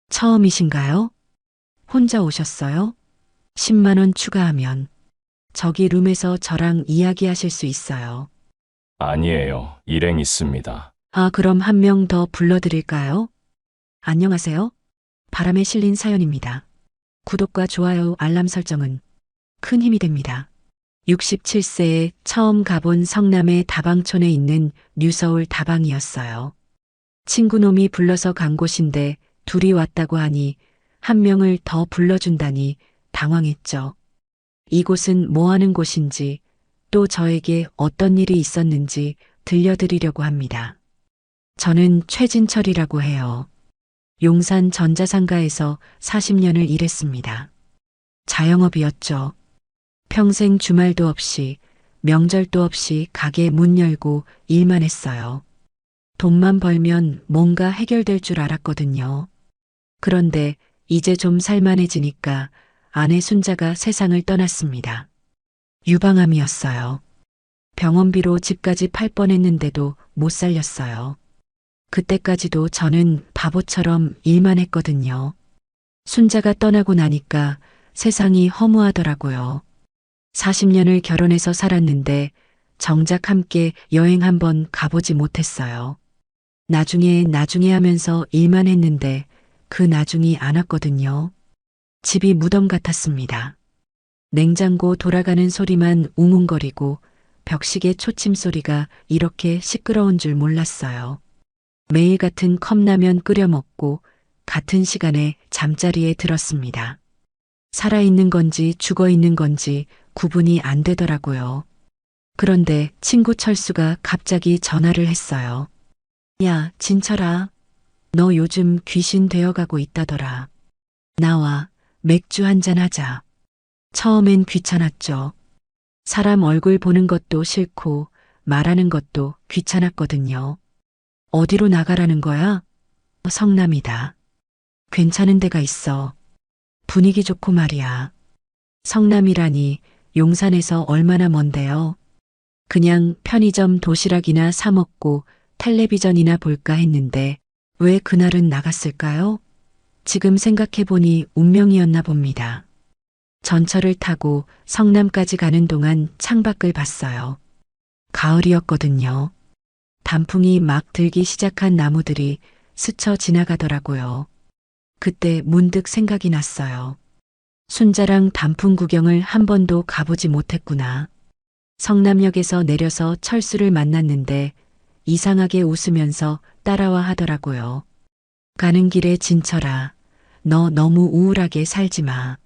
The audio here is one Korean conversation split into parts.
처음이신가요? 혼자 오셨어요? 10만 원 추가하면 저기 룸에서 저랑 이야기하실 수 있어요. 아니에요. 일행 있습니다. 아, 그럼 한 명 더 불러드릴까요? 안녕하세요. 바람에 실린 사연입니다. 구독과 좋아요, 알람 설정은 큰 힘이 됩니다. 67세에 처음 가본 성남의 다방촌에 있는 뉴서울 다방이었어요. 친구놈이 불러서 간 곳인데 둘이 왔다고 하니 한 명을 더 불러준다니 당황했죠. 이곳은 뭐 하는 곳인지 또 저에게 어떤 일이 있었는지 들려드리려고 합니다. 저는 최진철이라고 해요. 용산 전자상가에서 40년을 일했습니다. 자영업이었죠. 평생 주말도 없이 명절도 없이 가게 문 열고 일만 했어요. 돈만 벌면 뭔가 해결될 줄 알았거든요. 그런데 이제 좀 살만해지니까 아내 순자가 세상을 떠났습니다. 유방암이었어요. 병원비로 집까지 팔 뻔했는데도 못 살렸어요. 그때까지도 저는 바보처럼 일만 했거든요. 순자가 떠나고 나니까 세상이 허무하더라고요. 40년을 결혼해서 살았는데 정작 함께 여행 한번 가보지 못했어요. 나중에 하면서 일만 했는데 그 나중이 안 왔거든요. 집이 무덤 같았습니다. 냉장고 돌아가는 소리만 웅웅거리고 벽시계 초침 소리가 이렇게 시끄러운 줄 몰랐어요. 매일 같은 컵라면 끓여 먹고 같은 시간에 잠자리에 들었습니다. 살아있는 건지 죽어있는 건지 구분이 안 되더라고요. 그런데 친구 철수가 갑자기 전화를 했어요. 야, 진철아. 너 요즘 귀신 되어가고 있다더라. 나와 맥주 한잔 하자. 처음엔 귀찮았죠. 사람 얼굴 보는 것도 싫고 말하는 것도 귀찮았거든요. 어디로 나가라는 거야? 성남이다. 괜찮은 데가 있어. 분위기 좋고 말이야. 성남이라니 용산에서 얼마나 먼데요. 그냥 편의점 도시락이나 사 먹고 텔레비전이나 볼까 했는데 왜 그날은 나갔을까요? 지금 생각해보니 운명이었나 봅니다. 전철을 타고 성남까지 가는 동안 창밖을 봤어요. 가을이었거든요. 단풍이 막 들기 시작한 나무들이 스쳐 지나가더라고요. 그때 문득 생각이 났어요. 순자랑 단풍 구경을 한 번도 가보지 못했구나. 성남역에서 내려서 철수를 만났는데 이상하게 웃으면서 따라와 하더라고요. 가는 길에 진철아, 너 너무 우울하게 살지 마.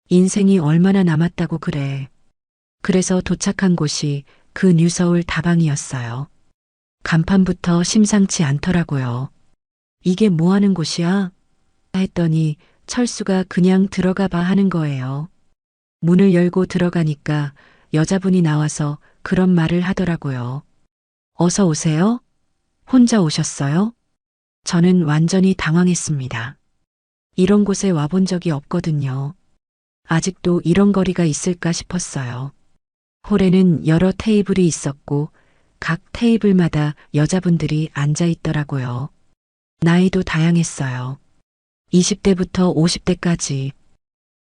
인생이 얼마나 남았다고 그래. 그래서 도착한 곳이 그 뉴서울 다방이었어요. 간판부터 심상치 않더라고요. 이게 뭐 하는 곳이야? 했더니 철수가 그냥 들어가 봐 하는 거예요. 문을 열고 들어가니까 여자분이 나와서 그런 말을 하더라고요. 어서 오세요? 혼자 오셨어요? 저는 완전히 당황했습니다. 이런 곳에 와본 적이 없거든요. 아직도 이런 거리가 있을까 싶었어요. 홀에는 여러 테이블이 있었고 각 테이블마다 여자분들이 앉아 있더라고요. 나이도 다양했어요. 20대부터 50대까지.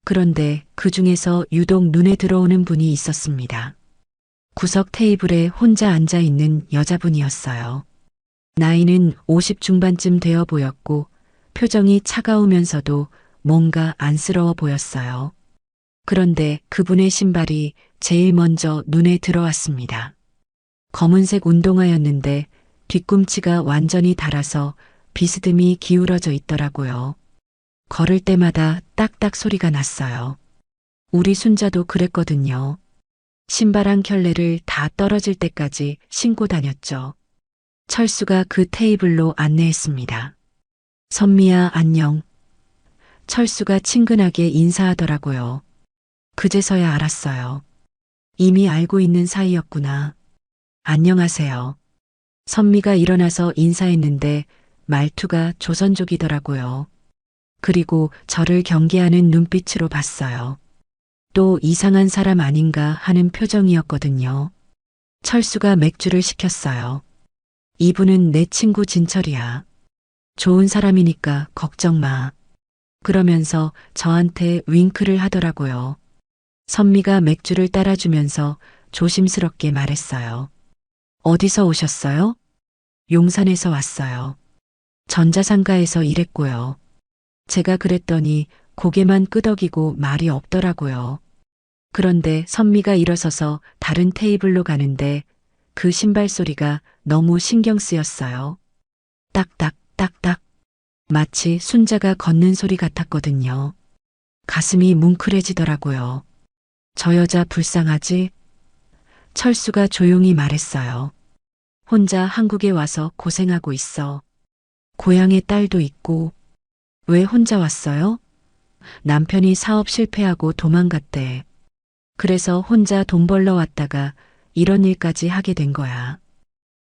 그런데 그 중에서 유독 눈에 들어오는 분이 있었습니다. 구석 테이블에 혼자 앉아 있는 여자분이었어요. 나이는 50 중반쯤 되어 보였고 표정이 차가우면서도 뭔가 안쓰러워 보였어요. 그런데 그분의 신발이 제일 먼저 눈에 들어왔습니다. 검은색 운동화였는데 뒤꿈치가 완전히 닳아서 비스듬히 기울어져 있더라고요. 걸을 때마다 딱딱 소리가 났어요. 우리 순자도 그랬거든요. 신발 한 켤레를 다 떨어질 때까지 신고 다녔죠. 철수가 그 테이블로 안내했습니다. 선미야, 안녕. 철수가 친근하게 인사하더라고요. 그제서야 알았어요. 이미 알고 있는 사이였구나. 안녕하세요. 선미가 일어나서 인사했는데 말투가 조선족이더라고요. 그리고 저를 경계하는 눈빛으로 봤어요. 또 이상한 사람 아닌가 하는 표정이었거든요. 철수가 맥주를 시켰어요. 이분은 내 친구 진철이야. 좋은 사람이니까 걱정 마. 그러면서 저한테 윙크를 하더라고요. 선미가 맥주를 따라주면서 조심스럽게 말했어요. 어디서 오셨어요? 용산에서 왔어요. 전자상가에서 일했고요. 제가 그랬더니 고개만 끄덕이고 말이 없더라고요. 그런데 선미가 일어서서 다른 테이블로 가는데 그 신발 소리가 너무 신경 쓰였어요. 딱딱, 딱딱. 마치 순자가 걷는 소리 같았거든요. 가슴이 뭉클해지더라고요. 저 여자 불쌍하지? 철수가 조용히 말했어요. 혼자 한국에 와서 고생하고 있어. 고향에 딸도 있고. 왜 혼자 왔어요? 남편이 사업 실패하고 도망갔대. 그래서 혼자 돈 벌러 왔다가 이런 일까지 하게 된 거야.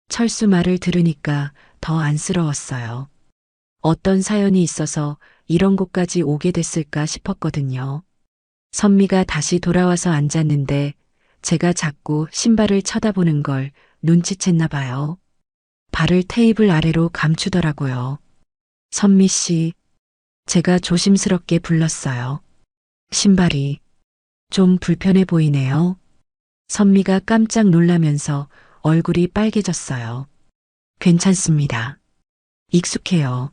철수 말을 들으니까 더 안쓰러웠어요. 어떤 사연이 있어서 이런 곳까지 오게 됐을까 싶었거든요. 선미가 다시 돌아와서 앉았는데 제가 자꾸 신발을 쳐다보는 걸 눈치챘나 봐요. 발을 테이블 아래로 감추더라고요. 선미 씨, 제가 조심스럽게 불렀어요. 신발이 좀 불편해 보이네요. 선미가 깜짝 놀라면서 얼굴이 빨개졌어요. 괜찮습니다. 익숙해요.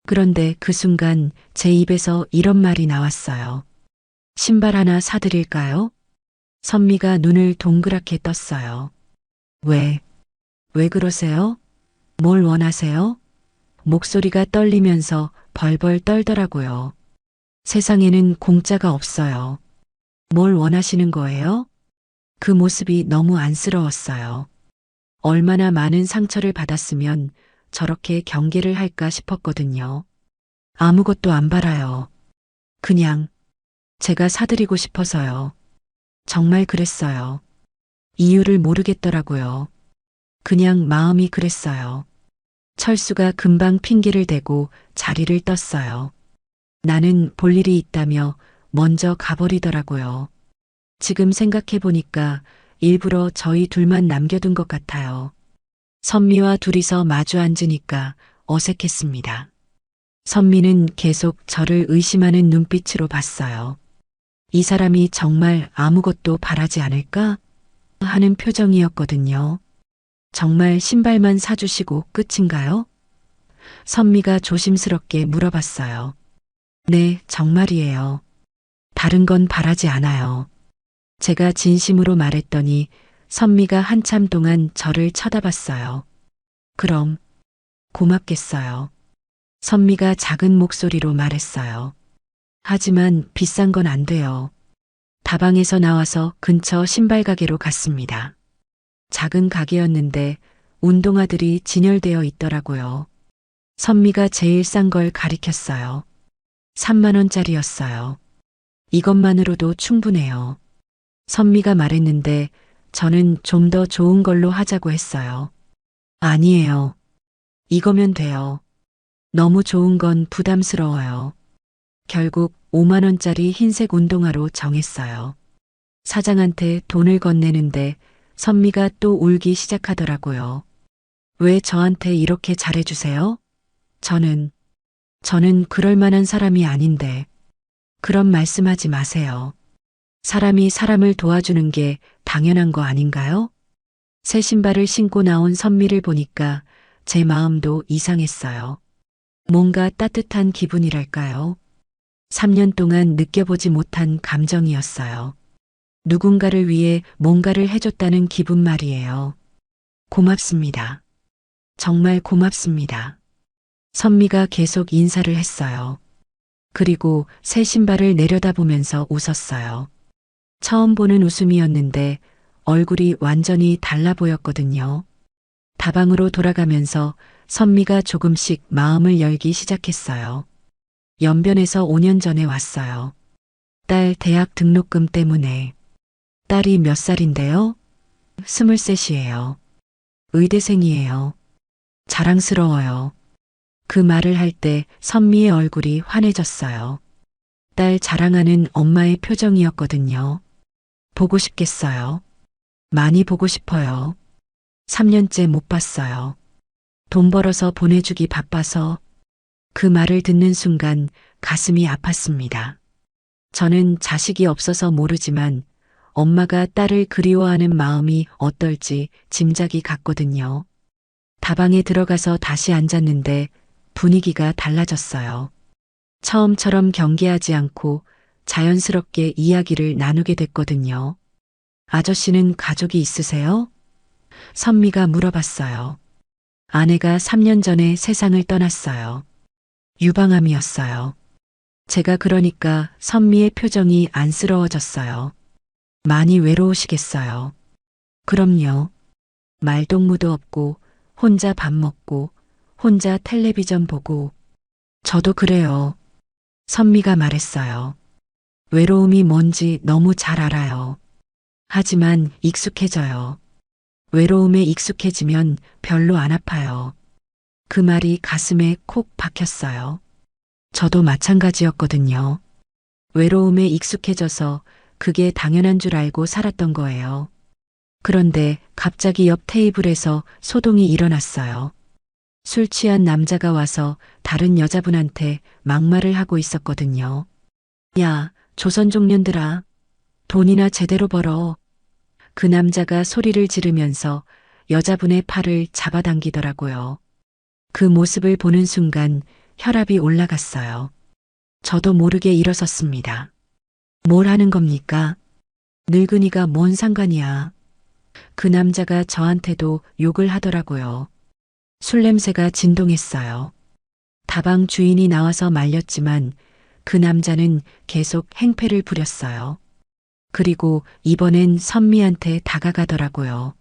그런데 그 순간 제 입에서 이런 말이 나왔어요. 신발 하나 사드릴까요? 선미가 눈을 동그랗게 떴어요. 왜 그러세요? 뭘 원하세요? 목소리가 떨리면서 벌벌 떨더라고요. 세상에는 공짜가 없어요. 뭘 원하시는 거예요? 그 모습이 너무 안쓰러웠어요. 얼마나 많은 상처를 받았으면 저렇게 경계를 할까 싶었거든요. 아무것도 안 바라요. 그냥 제가 사드리고 싶어서요. 정말 그랬어요. 이유를 모르겠더라고요. 그냥 마음이 그랬어요. 철수가 금방 핑계를 대고 자리를 떴어요. 나는 볼 일이 있다며 먼저 가버리더라고요. 지금 생각해보니까 일부러 저희 둘만 남겨둔 것 같아요. 선미와 둘이서 마주 앉으니까 어색했습니다. 선미는 계속 저를 의심하는 눈빛으로 봤어요. 이 사람이 정말 아무것도 바라지 않을까? 하는 표정이었거든요. 정말 신발만 사주시고 끝인가요? 선미가 조심스럽게 물어봤어요. 네, 정말이에요. 다른 건 바라지 않아요. 제가 진심으로 말했더니 선미가 한참 동안 저를 쳐다봤어요. 그럼 고맙겠어요. 선미가 작은 목소리로 말했어요. 하지만 비싼 건 안 돼요. 다방에서 나와서 근처 신발 가게로 갔습니다. 작은 가게였는데 운동화들이 진열되어 있더라고요. 선미가 제일 싼 걸 가리켰어요. 3만 원짜리였어요. 이것만으로도 충분해요. 선미가 말했는데 저는 좀 더 좋은 걸로 하자고 했어요. 아니에요. 이거면 돼요. 너무 좋은 건 부담스러워요. 결국 5만 원짜리 흰색 운동화로 정했어요. 사장한테 돈을 건네는데 선미가 또 울기 시작하더라고요. 왜 저한테 이렇게 잘해주세요? 저는 그럴 만한 사람이 아닌데. 그런 말씀하지 마세요. 사람이 사람을 도와주는 게 당연한 거 아닌가요? 새 신발을 신고 나온 선미를 보니까 제 마음도 이상했어요. 뭔가 따뜻한 기분이랄까요? 3년 동안 느껴보지 못한 감정이었어요. 누군가를 위해 뭔가를 해줬다는 기분 말이에요. 고맙습니다. 정말 고맙습니다. 선미가 계속 인사를 했어요. 그리고 새 신발을 내려다보면서 웃었어요. 처음 보는 웃음이었는데 얼굴이 완전히 달라 보였거든요. 다방으로 돌아가면서 선미가 조금씩 마음을 열기 시작했어요. 연변에서 5년 전에 왔어요. 딸 대학 등록금 때문에. 딸이 몇 살인데요? 23이에요. 의대생이에요. 자랑스러워요. 그 말을 할 때 선미의 얼굴이 환해졌어요. 딸 자랑하는 엄마의 표정이었거든요. 보고 싶겠어요. 많이 보고 싶어요. 3년째 못 봤어요. 돈 벌어서 보내주기 바빠서. 그 말을 듣는 순간 가슴이 아팠습니다. 저는 자식이 없어서 모르지만 엄마가 딸을 그리워하는 마음이 어떨지 짐작이 갔거든요. 다방에 들어가서 다시 앉았는데 분위기가 달라졌어요. 처음처럼 경계하지 않고 자연스럽게 이야기를 나누게 됐거든요. 아저씨는 가족이 있으세요? 선미가 물어봤어요. 아내가 3년 전에 세상을 떠났어요. 유방암이었어요. 제가 그러니까 선미의 표정이 안쓰러워졌어요. 많이 외로우시겠어요. 그럼요. 말동무도 없고 혼자 밥 먹고 혼자 텔레비전 보고 저도 그래요. 선미가 말했어요. 외로움이 뭔지 너무 잘 알아요. 하지만 익숙해져요. 외로움에 익숙해지면 별로 안 아파요. 그 말이 가슴에 콕 박혔어요. 저도 마찬가지였거든요. 외로움에 익숙해져서 그게 당연한 줄 알고 살았던 거예요. 그런데 갑자기 옆 테이블에서 소동이 일어났어요. 술 취한 남자가 와서 다른 여자분한테 막말을 하고 있었거든요. 야, 조선족년들아. 돈이나 제대로 벌어. 그 남자가 소리를 지르면서 여자분의 팔을 잡아당기더라고요. 그 모습을 보는 순간 혈압이 올라갔어요. 저도 모르게 일어섰습니다. 뭘 하는 겁니까? 늙은이가 뭔 상관이야. 그 남자가 저한테도 욕을 하더라고요. 술 냄새가 진동했어요. 다방 주인이 나와서 말렸지만 그 남자는 계속 행패를 부렸어요. 그리고 이번엔 선미한테 다가가더라고요.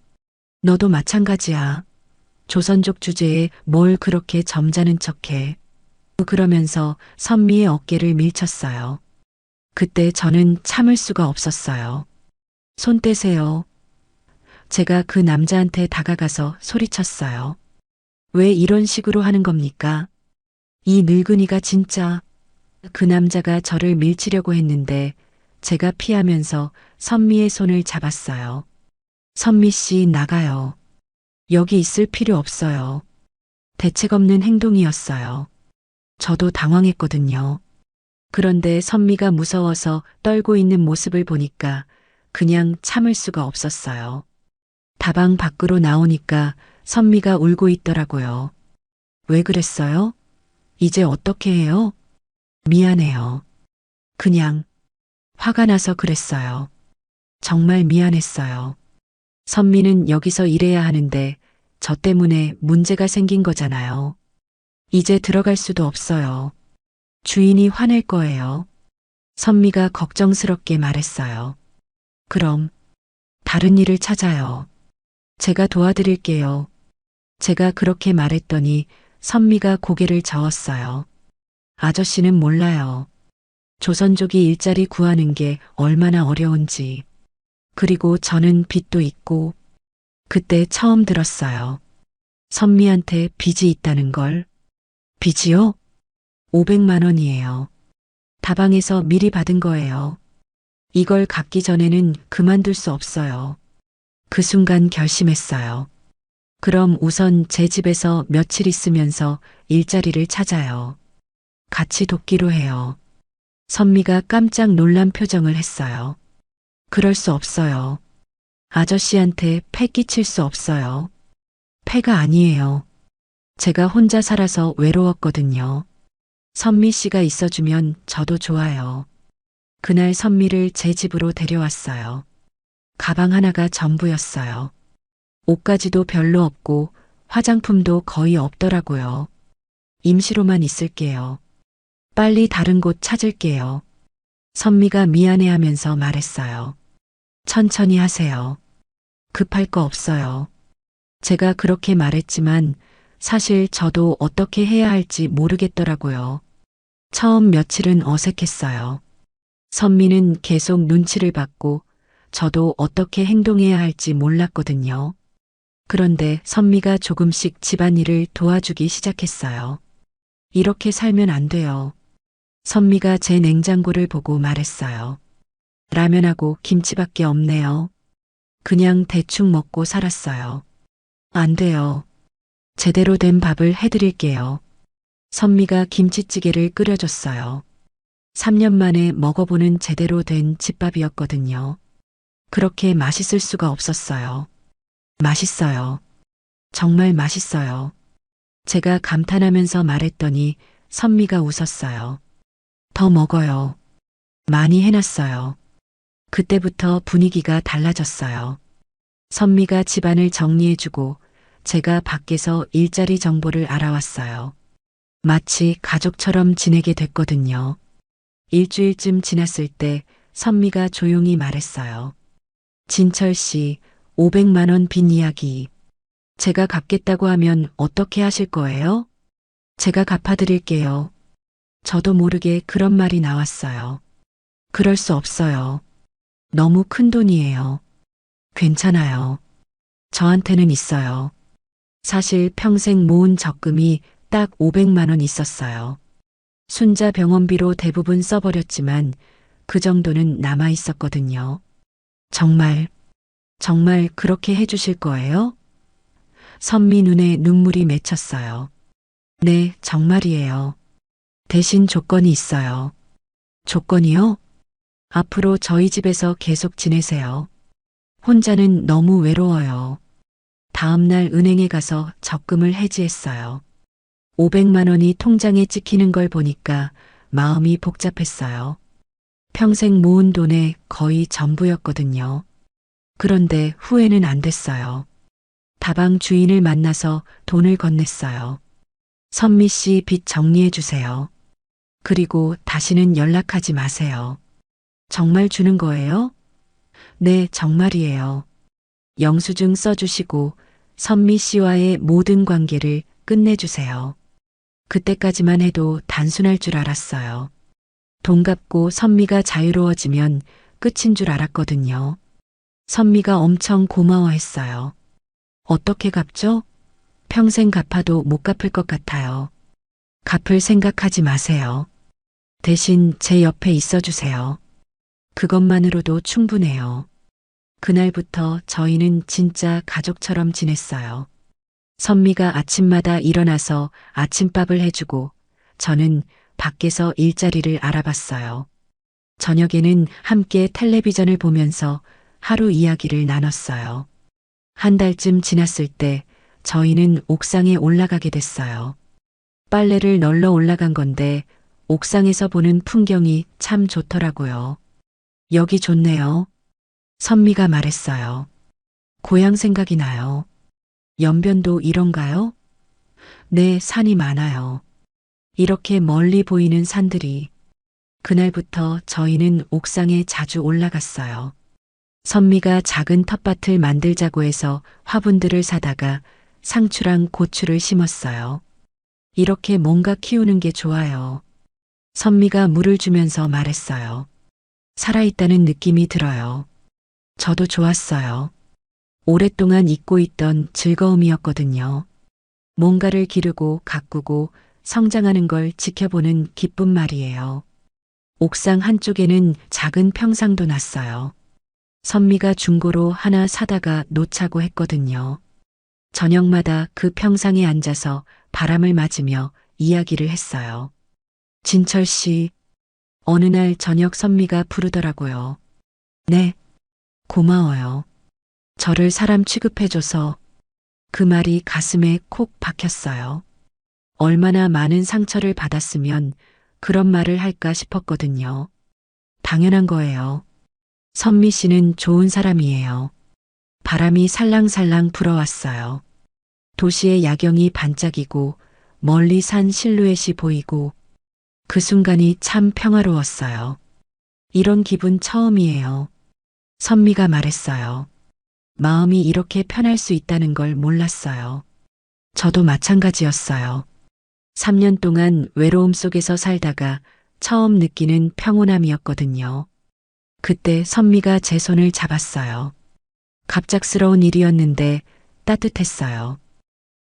너도 마찬가지야. 조선족 주제에 뭘 그렇게 점잖은 척해. 그러면서 선미의 어깨를 밀쳤어요. 그때 저는 참을 수가 없었어요. 손 떼세요. 제가 그 남자한테 다가가서 소리쳤어요. 왜 이런 식으로 하는 겁니까? 이 늙은이가 진짜. 그 남자가 저를 밀치려고 했는데 제가 피하면서 선미의 손을 잡았어요. 선미 씨 나가요. 여기 있을 필요 없어요. 대책 없는 행동이었어요. 저도 당황했거든요. 그런데 선미가 무서워서 떨고 있는 모습을 보니까 그냥 참을 수가 없었어요. 다방 밖으로 나오니까 선미가 울고 있더라고요. 왜 그랬어요? 이제 어떻게 해요? 미안해요. 그냥 화가 나서 그랬어요. 정말 미안했어요. 선미는 여기서 일해야 하는데 저 때문에 문제가 생긴 거잖아요. 이제 들어갈 수도 없어요. 주인이 화낼 거예요. 선미가 걱정스럽게 말했어요. 그럼 다른 일을 찾아요. 제가 도와드릴게요. 제가 그렇게 말했더니 선미가 고개를 저었어요. 아저씨는 몰라요. 조선족이 일자리 구하는 게 얼마나 어려운지. 그리고 저는 빚도 있고 그때 처음 들었어요. 선미한테 빚이 있다는 걸. 빚이요? 500만 원이에요. 다방에서 미리 받은 거예요. 이걸 갚기 전에는 그만둘 수 없어요. 그 순간 결심했어요. 그럼 우선 제 집에서 며칠 있으면서 일자리를 찾아요. 같이 돕기로 해요. 선미가 깜짝 놀란 표정을 했어요. 그럴 수 없어요. 아저씨한테 패 끼칠 수 없어요. 패가 아니에요. 제가 혼자 살아서 외로웠거든요. 선미 씨가 있어주면 저도 좋아요. 그날 선미를 제 집으로 데려왔어요. 가방 하나가 전부였어요. 옷가지도 별로 없고 화장품도 거의 없더라고요. 임시로만 있을게요. 빨리 다른 곳 찾을게요. 선미가 미안해하면서 말했어요. 천천히 하세요. 급할 거 없어요. 제가 그렇게 말했지만 사실 저도 어떻게 해야 할지 모르겠더라고요. 처음 며칠은 어색했어요. 선미는 계속 눈치를 받고 저도 어떻게 행동해야 할지 몰랐거든요. 그런데 선미가 조금씩 집안일을 도와주기 시작했어요. 이렇게 살면 안 돼요. 선미가 제 냉장고를 보고 말했어요. 라면하고 김치밖에 없네요. 그냥 대충 먹고 살았어요. 안 돼요. 제대로 된 밥을 해드릴게요. 선미가 김치찌개를 끓여줬어요. 3년 만에 먹어보는 제대로 된 집밥이었거든요. 그렇게 맛있을 수가 없었어요. 맛있어요. 정말 맛있어요. 제가 감탄하면서 말했더니 선미가 웃었어요. 더 먹어요. 많이 해놨어요. 그때부터 분위기가 달라졌어요. 선미가 집안을 정리해주고 제가 밖에서 일자리 정보를 알아왔어요. 마치 가족처럼 지내게 됐거든요. 일주일쯤 지났을 때 선미가 조용히 말했어요. 진철 씨, 500만 원 빚 이야기. 제가 갚겠다고 하면 어떻게 하실 거예요? 제가 갚아드릴게요. 저도 모르게 그런 말이 나왔어요. 그럴 수 없어요. 너무 큰 돈이에요. 괜찮아요. 저한테는 있어요. 사실 평생 모은 적금이 딱 500만 원 있었어요. 순자 병원비로 대부분 써버렸지만 그 정도는 남아 있었거든요. 정말, 정말 그렇게 해주실 거예요? 선미 눈에 눈물이 맺혔어요. 네, 정말이에요. 대신 조건이 있어요. 조건이요? 앞으로 저희 집에서 계속 지내세요. 혼자는 너무 외로워요. 다음날 은행에 가서 적금을 해지했어요. 500만 원이 통장에 찍히는 걸 보니까 마음이 복잡했어요. 평생 모은 돈의 거의 전부였거든요. 그런데 후회는 안 됐어요. 다방 주인을 만나서 돈을 건넸어요. 선미 씨 빚 정리해 주세요. 그리고 다시는 연락하지 마세요. 정말 주는 거예요? 네, 정말이에요. 영수증 써주시고 선미 씨와의 모든 관계를 끝내주세요. 그때까지만 해도 단순할 줄 알았어요. 돈 갚고 선미가 자유로워지면 끝인 줄 알았거든요. 선미가 엄청 고마워했어요. 어떻게 갚죠? 평생 갚아도 못 갚을 것 같아요. 갚을 생각하지 마세요. 대신 제 옆에 있어 주세요. 그것만으로도 충분해요. 그날부터 저희는 진짜 가족처럼 지냈어요. 선미가 아침마다 일어나서 아침밥을 해주고 저는 밖에서 일자리를 알아봤어요. 저녁에는 함께 텔레비전을 보면서 하루 이야기를 나눴어요. 한 달쯤 지났을 때 저희는 옥상에 올라가게 됐어요. 빨래를 널러 올라간 건데 옥상에서 보는 풍경이 참 좋더라고요. 여기 좋네요. 선미가 말했어요. 고향 생각이 나요. 연변도 이런가요? 네, 산이 많아요. 이렇게 멀리 보이는 산들이. 그날부터 저희는 옥상에 자주 올라갔어요. 선미가 작은 텃밭을 만들자고 해서 화분들을 사다가 상추랑 고추를 심었어요. 이렇게 뭔가 키우는 게 좋아요. 선미가 물을 주면서 말했어요. 살아있다는 느낌이 들어요. 저도 좋았어요. 오랫동안 잊고 있던 즐거움이었거든요. 뭔가를 기르고 가꾸고 성장하는 걸 지켜보는 기쁨 말이에요. 옥상 한쪽에는 작은 평상도 났어요. 선미가 중고로 하나 사다가 놓자고 했거든요. 저녁마다 그 평상에 앉아서 바람을 맞으며 이야기를 했어요. 진철 씨, 어느 날 저녁 선미가 부르더라고요. 네, 고마워요. 저를 사람 취급해줘서. 그 말이 가슴에 콕 박혔어요. 얼마나 많은 상처를 받았으면 그런 말을 할까 싶었거든요. 당연한 거예요. 선미 씨는 좋은 사람이에요. 바람이 살랑살랑 불어왔어요. 도시의 야경이 반짝이고 멀리 산 실루엣이 보이고 그 순간이 참 평화로웠어요. 이런 기분 처음이에요. 선미가 말했어요. 마음이 이렇게 편할 수 있다는 걸 몰랐어요. 저도 마찬가지였어요. 3년 동안 외로움 속에서 살다가 처음 느끼는 평온함이었거든요. 그때 선미가 제 손을 잡았어요. 갑작스러운 일이었는데 따뜻했어요.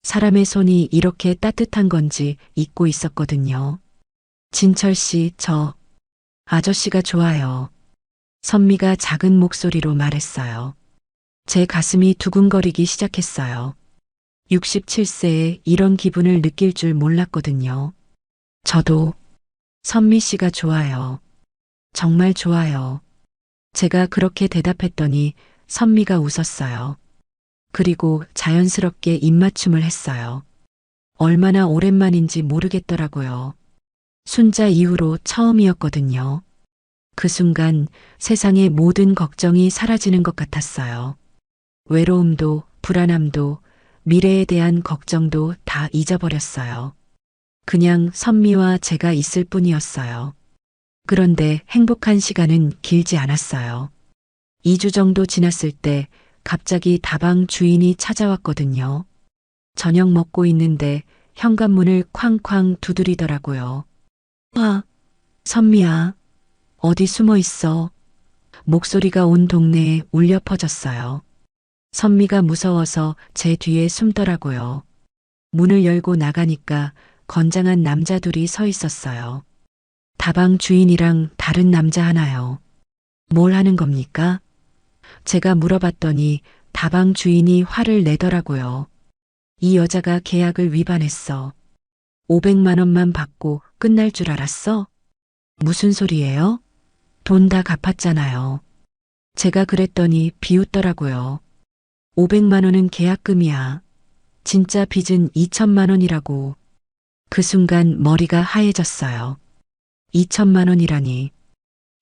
사람의 손이 이렇게 따뜻한 건지 잊고 있었거든요. 진철 씨, 저 아저씨가 좋아요. 선미가 작은 목소리로 말했어요. 제 가슴이 두근거리기 시작했어요. 67세에 이런 기분을 느낄 줄 몰랐거든요. 저도 선미 씨가 좋아요. 정말 좋아요. 제가 그렇게 대답했더니 선미가 웃었어요. 그리고 자연스럽게 입맞춤을 했어요. 얼마나 오랜만인지 모르겠더라고요. 순자 이후로 처음이었거든요. 그 순간 세상의 모든 걱정이 사라지는 것 같았어요. 외로움도 불안함도 미래에 대한 걱정도 다 잊어버렸어요. 그냥 선미와 제가 있을 뿐이었어요. 그런데 행복한 시간은 길지 않았어요. 2주 정도 지났을 때 갑자기 다방 주인이 찾아왔거든요. 저녁 먹고 있는데 현관문을 쾅쾅 두드리더라고요. 아, 선미야, 어디 숨어 있어? 목소리가 온 동네에 울려 퍼졌어요. 선미가 무서워서 제 뒤에 숨더라고요. 문을 열고 나가니까 건장한 남자 둘이 서 있었어요. 다방 주인이랑 다른 남자 하나요. 뭘 하는 겁니까? 제가 물어봤더니 다방 주인이 화를 내더라고요. 이 여자가 계약을 위반했어. 500만 원만 받고 끝날 줄 알았어? 무슨 소리예요? 돈 다 갚았잖아요. 제가 그랬더니 비웃더라고요. 500만 원은 계약금이야. 진짜 빚은 2천만 원이라고. 그 순간 머리가 하얘졌어요. 2천만 원이라니.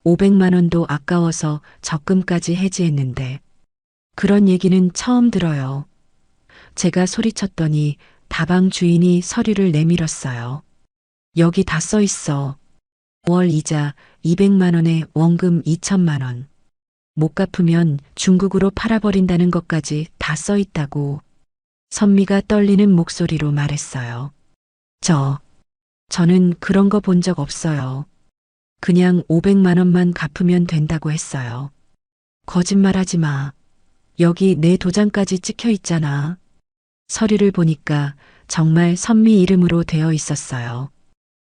500만 원도 아까워서 적금까지 해지했는데. 그런 얘기는 처음 들어요. 제가 소리쳤더니 다방 주인이 서류를 내밀었어요. 여기 다 써 있어. 월 이자 200만 원에 원금 2천만 원. 못 갚으면 중국으로 팔아버린다는 것까지 다 써 있다고. 선미가 떨리는 목소리로 말했어요. 저는 그런 거 본 적 없어요. 그냥 500만 원만 갚으면 된다고 했어요. 거짓말하지 마. 여기 내 도장까지 찍혀 있잖아. 서류를 보니까 정말 선미 이름으로 되어 있었어요.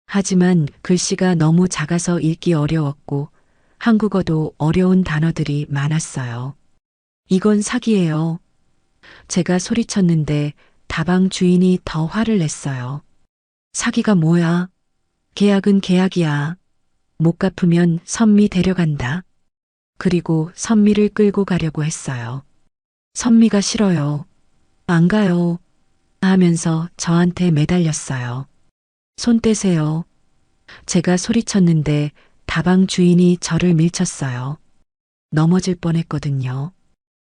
하지만 글씨가 너무 작아서 읽기 어려웠고 한국어도 어려운 단어들이 많았어요. 이건 사기예요. 제가 소리쳤는데 다방 주인이 더 화를 냈어요. 사기가 뭐야? 계약은 계약이야. 못 갚으면 선미 데려간다. 그리고 선미를 끌고 가려고 했어요. 선미가 싫어요. 안 가요. 하면서 저한테 매달렸어요. 손 떼세요. 제가 소리쳤는데 다방 주인이 저를 밀쳤어요. 넘어질 뻔했거든요.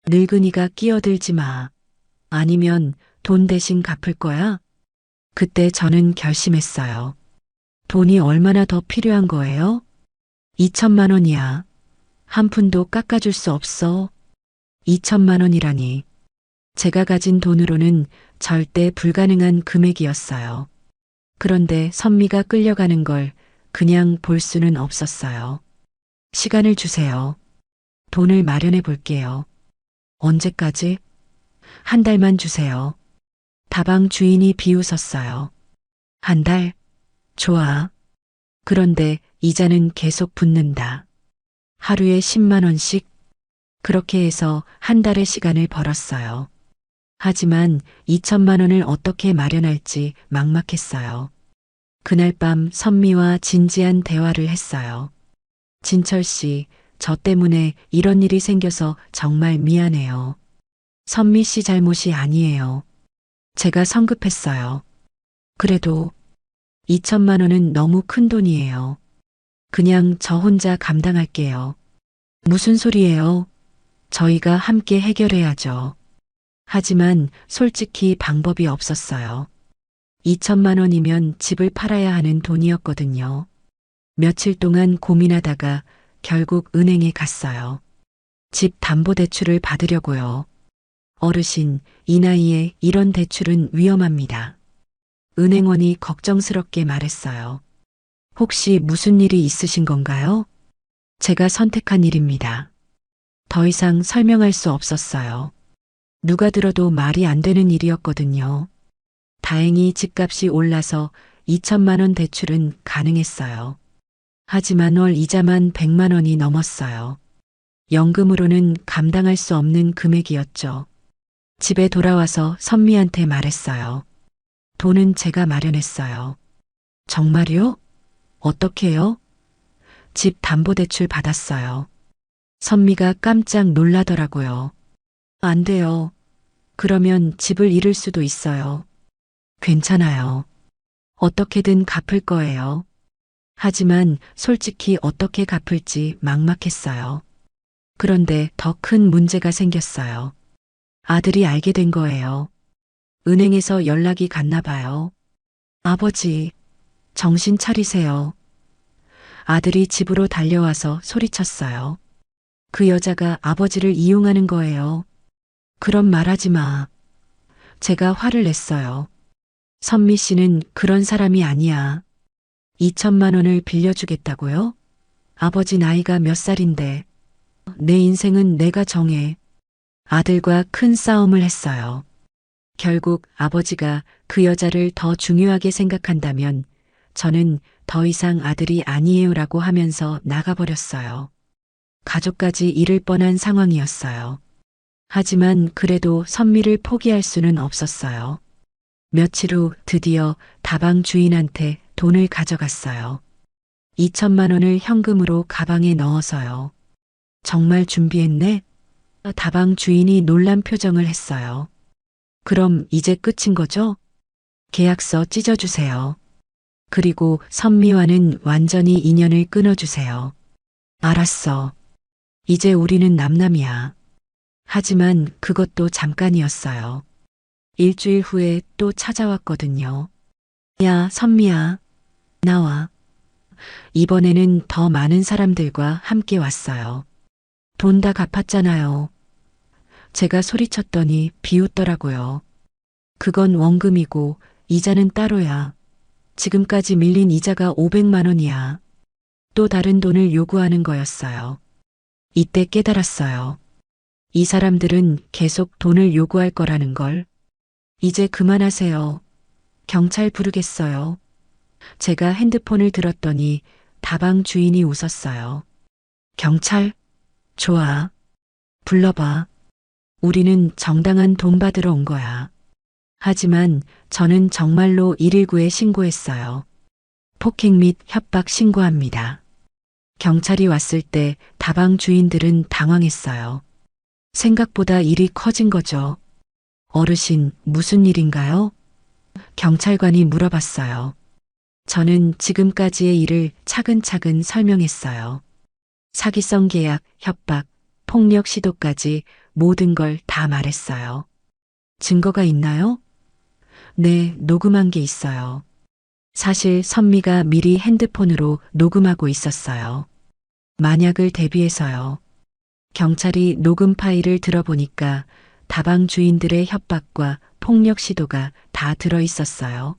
늙은이가 끼어들지 마. 아니면 돈 대신 갚을 거야? 그때 저는 결심했어요. 돈이 얼마나 더 필요한 거예요? 2천만 원이야. 한 푼도 깎아줄 수 없어. 2천만 원이라니. 제가 가진 돈으로는 절대 불가능한 금액이었어요. 그런데 선미가 끌려가는 걸 그냥 볼 수는 없었어요. 시간을 주세요. 돈을 마련해 볼게요. 언제까지? 한 달만 주세요. 다방 주인이 비웃었어요. 한 달? 좋아. 그런데 이자는 계속 붙는다. 하루에 10만 원씩? 그렇게 해서 한 달의 시간을 벌었어요. 하지만 2천만 원을 어떻게 마련할지 막막했어요. 그날 밤 선미와 진지한 대화를 했어요. 진철 씨, 저 때문에 이런 일이 생겨서 정말 미안해요. 선미 씨 잘못이 아니에요. 제가 성급했어요. 그래도 2천만 원은 너무 큰 돈이에요. 그냥 저 혼자 감당할게요. 무슨 소리예요? 저희가 함께 해결해야죠. 하지만 솔직히 방법이 없었어요. 2천만 원이면 집을 팔아야 하는 돈이었거든요. 며칠 동안 고민하다가 결국 은행에 갔어요. 집 담보대출을 받으려고요. 어르신, 이 나이에 이런 대출은 위험합니다. 은행원이 걱정스럽게 말했어요. 혹시 무슨 일이 있으신 건가요? 제가 선택한 일입니다. 더 이상 설명할 수 없었어요. 누가 들어도 말이 안 되는 일이었거든요. 다행히 집값이 올라서 2천만 원 대출은 가능했어요. 하지만 월 이자만 100만 원이 넘었어요. 연금으로는 감당할 수 없는 금액이었죠. 집에 돌아와서 선미한테 말했어요. 돈은 제가 마련했어요. 정말요? 어떻게요? 집 담보대출 받았어요. 선미가 깜짝 놀라더라고요. 안 돼요. 그러면 집을 잃을 수도 있어요. 괜찮아요. 어떻게든 갚을 거예요. 하지만 솔직히 어떻게 갚을지 막막했어요. 그런데 더 큰 문제가 생겼어요. 아들이 알게 된 거예요. 은행에서 연락이 갔나 봐요. 아버지, 정신 차리세요. 아들이 집으로 달려와서 소리쳤어요. 그 여자가 아버지를 이용하는 거예요. 그런 말 하지 마. 제가 화를 냈어요. 선미 씨는 그런 사람이 아니야. 2천만 원을 빌려주겠다고요? 아버지 나이가 몇 살인데. 내 인생은 내가 정해. 아들과 큰 싸움을 했어요. 결국 아버지가 그 여자를 더 중요하게 생각한다면 저는 더 이상 아들이 아니에요라고 하면서 나가버렸어요. 가족까지 잃을 뻔한 상황이었어요. 하지만 그래도 선미를 포기할 수는 없었어요. 며칠 후 드디어 다방 주인한테 돈을 가져갔어요. 2천만 원을 현금으로 가방에 넣어서요. 정말 준비했네? 다방 주인이 놀란 표정을 했어요. 그럼 이제 끝인 거죠? 계약서 찢어주세요. 그리고 선미와는 완전히 인연을 끊어주세요. 알았어. 이제 우리는 남남이야. 하지만 그것도 잠깐이었어요. 일주일 후에 또 찾아왔거든요. 야, 선미야. 나와. 이번에는 더 많은 사람들과 함께 왔어요. 돈 다 갚았잖아요. 제가 소리쳤더니 비웃더라고요. 그건 원금이고 이자는 따로야. 지금까지 밀린 이자가 500만 원이야. 또 다른 돈을 요구하는 거였어요. 이때 깨달았어요. 이 사람들은 계속 돈을 요구할 거라는 걸. 이제 그만하세요. 경찰 부르겠어요. 제가 핸드폰을 들었더니 다방 주인이 웃었어요. 경찰? 좋아. 불러봐. 우리는 정당한 돈 받으러 온 거야. 하지만 저는 정말로 119에 신고했어요. 폭행 및 협박 신고합니다. 경찰이 왔을 때 다방 주인들은 당황했어요. 생각보다 일이 커진 거죠. 어르신, 무슨 일인가요? 경찰관이 물어봤어요. 저는 지금까지의 일을 차근차근 설명했어요. 사기성 계약, 협박, 폭력 시도까지 모든 걸 다 말했어요. 증거가 있나요? 네, 녹음한 게 있어요. 사실 선미가 미리 핸드폰으로 녹음하고 있었어요. 만약을 대비해서요. 경찰이 녹음 파일을 들어보니까 다방 주인들의 협박과 폭력 시도가 다 들어 있었어요.